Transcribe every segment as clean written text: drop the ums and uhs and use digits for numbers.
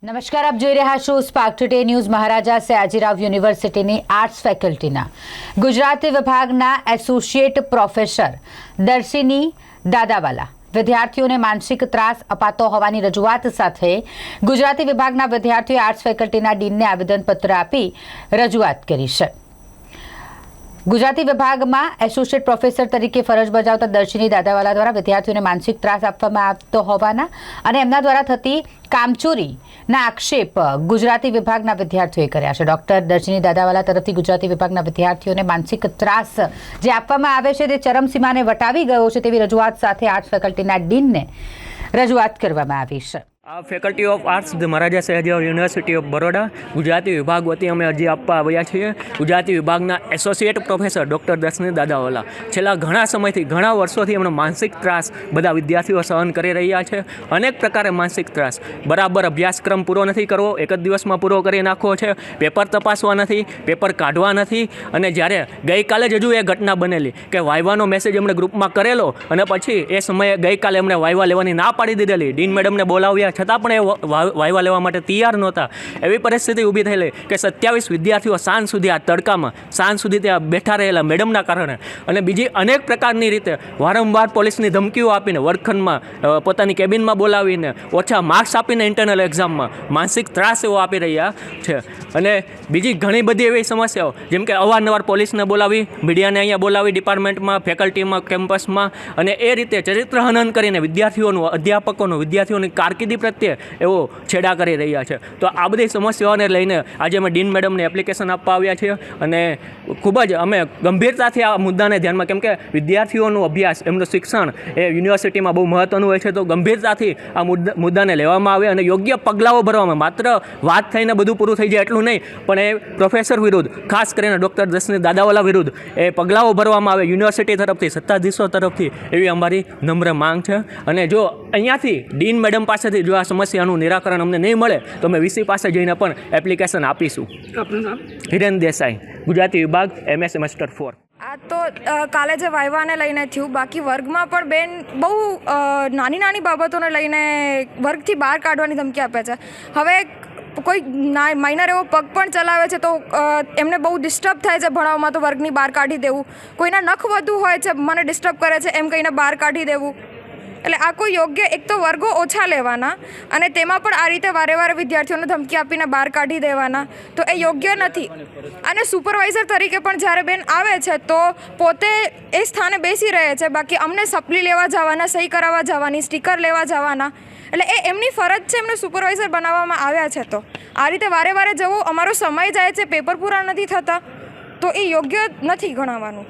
નમસ્કાર, આપ જોઈ રહ્યા છો spark today news. Maharaja Sayajirao યુનિવર્સિટીની આર્ટ્સ ફેકલ્ટીના ગુજરાતી વિભાગના એસોસિએટ પ્રોફેસર દર્શિની દાદાવાલા વિદ્યાર્થીઓને માનસિક ત્રાસ અપાતો હોવાની રજૂઆત સાથે ગુજરાતી વિભાગના વિદ્યાર્થીઓએ આર્ટ્સ ફેકલ્ટીના ડીનને આવેદનપત્ર આપી રજૂઆત કરી છે। ગુજરાતી વિભાગમાં એસોસિએટ પ્રોફેસર તરીકે ફરજ બજાવતા દર્શિની દાદાવાલા દ્વારા વિદ્યાર્થીઓને માનસિક ત્રાસ આપવામાં આવતો હોવાના અને એમના દ્વારા થતી કામચોરીના આક્ષેપ ગુજરાતી વિભાગના વિદ્યાર્થીઓએ કર્યા છે। ડૉક્ટર દર્શિની દાદાવાલા તરફથી ગુજરાતી વિભાગના વિદ્યાર્થીઓને માનસિક ત્રાસ જે આપવામાં આવે છે તે ચરમસીમાને વટાવી ગયો છે તેવી રજૂઆત સાથે આર્ટ્સ ફેકલ્ટીના ડીનને રજૂઆત કરવામાં આવી છે। Faculty of arts the Maharaja Sayajirao university of Baroda Gujarati વિભાગ વતી અમે અરજી આપવા આવ્યા છીએ। ગુજરાતી વિભાગના એસોસિએટ પ્રોફેસર ડૉક્ટર દર્શિની દાદાવાલા છેલ્લા ઘણા સમયથી ઘણા વર્ષોથી એમનો માનસિક ત્રાસ બધા વિદ્યાર્થીઓ સહન કરી રહ્યા છે। અનેક પ્રકારે માનસિક ત્રાસ, બરાબર અભ્યાસક્રમ પૂરો નથી કરવો, એક જ દિવસમાં પૂરો કરી નાખવો છે, પેપર તપાસવા નથી, પેપર કાઢવા નથી। અને જ્યારે ગઈકાલે જ હજુ એ ઘટના બનેલી કે વાયવાનો મેસેજ એમણે ગ્રુપમાં કરેલો અને પછી એ સમયે ગઈકાલે એમણે વાયવા લેવાની ના પાડી દીધેલી, ડીન મેડમને બોલાવ્યા છતાં પણ એ વાયવા લેવા માટે તૈયાર નહોતા। એવી પરિસ્થિતિ ઊભી થયેલી કે 27 વિદ્યાર્થીઓ સાંજ સુધી આ તડકામાં સાંજ સુધી ત્યાં બેઠા રહેલા મેડમના કારણે અને બીજી અનેક પ્રકારની રીતે વારંવાર પોલીસની ધમકીઓ આપીને વર્ગખંડમાં પોતાની કેબિનમાં બોલાવીને ઓછા માર્ક્સ આપીને ઇન્ટરનલ એક્ઝામમાં માનસિક ત્રાસ એવો આપી રહ્યા છે। અને બીજી ઘણી બધી એવી સમસ્યાઓ જેમ કે અવારનવાર પોલીસને બોલાવી, મીડિયાને અહીંયા બોલાવી, ડિપાર્ટમેન્ટમાં, ફેકલ્ટીમાં, કેમ્પસમાં અને એ રીતે ચરિત્રહનન કરીને વિદ્યાર્થીઓનું, અધ્યાપકોનું, વિદ્યાર્થીઓની કારકિર્દી પ્રત્યે એવો છેડા કરી રહ્યા છે। તો આ બધી સમસ્યાઓને લઈને આજે અમે ડીન મેડમને એપ્લિકેશન આપવા આવ્યા છીએ અને ખૂબ જ અમે ગંભીરતાથી આ મુદ્દાને ધ્યાનમાં, કેમ કે વિદ્યાર્થીઓનું અભ્યાસ, એમનું શિક્ષણ એ યુનિવર્સિટીમાં બહુ મહત્ત્વનું હોય છે, તો ગંભીરતાથી આ મુદ્દાને લેવામાં આવે અને યોગ્ય પગલાઓ ભરવામાં, માત્ર વાત થઈને બધું પૂરું થઈ જાય એટલું નહીં, પણ એ પ્રોફેસર વિરુદ્ધ, ખાસ કરીને ડૉક્ટર દર્શિની દાદાવાલા વિરુદ્ધ એ પગલાઓ ભરવામાં આવે યુનિવર્સિટી તરફથી, સત્તાધીશો તરફથી, એવી અમારી નમ્ર માંગ છે। અને જો અહીંયાથી ડીન મેડમ પાસેથી જો આ સમસ્યાનું નિરાકરણ અમને નહીં મળે તો અમે વીસી પાસે જઈને પણ એપ્લિકેશન આપીશું। આપનું નામ? હિરેન દેસાઈ, ગુજરાતી વિભાગ, MS સેમેસ્ટર 4। આ તો કાલે જે વાયવાને લઈને થયું, બાકી વર્ગમાં પણ બેન બહુ નાની બાબતોને લઈને વર્ગથી બહાર કાઢવાની ધમકી આપે છે। હવે કોઈ માઇનર એવો પગ પણ ચલાવે છે તો એમને બહુ ડિસ્ટર્બ થાય છે ભણાવવામાં, તો વર્ગની બહાર કાઢી દેવું, કોઈના નખ વધુ હોય છે, મને ડિસ્ટર્બ કરે છે એમ કહીને બહાર કાઢી દેવું। એટલે આ કોઈ યોગ્ય, એક તો વર્ગો ઓછા લેવાના અને તેમાં પણ આ રીતે વારે વિદ્યાર્થીઓને ધમકી આપીને બહાર કાઢી દેવાના, તો એ યોગ્ય નથી। અને સુપરવાઇઝર તરીકે પણ જ્યારે બેન આવે છે તો પોતે એ સ્થાને બેસી રહે છે, બાકી અમને સપ્લી લેવા જવાના, સહી કરાવવા જવાની, સ્ટીકર લેવા જવાના, એટલે એ એમની ફરજ છે, એમને સુપરવાઇઝર બનાવવામાં આવ્યા છે, તો આ રીતે વારે જવું, અમારો સમય જાય છે, પેપર પૂરા નથી થતા, તો એ યોગ્ય નથી ગણાવવાનું।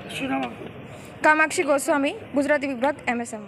કામાક્ષી ગોસ્વામી, ગુજરાતી વિભાગ, MSM।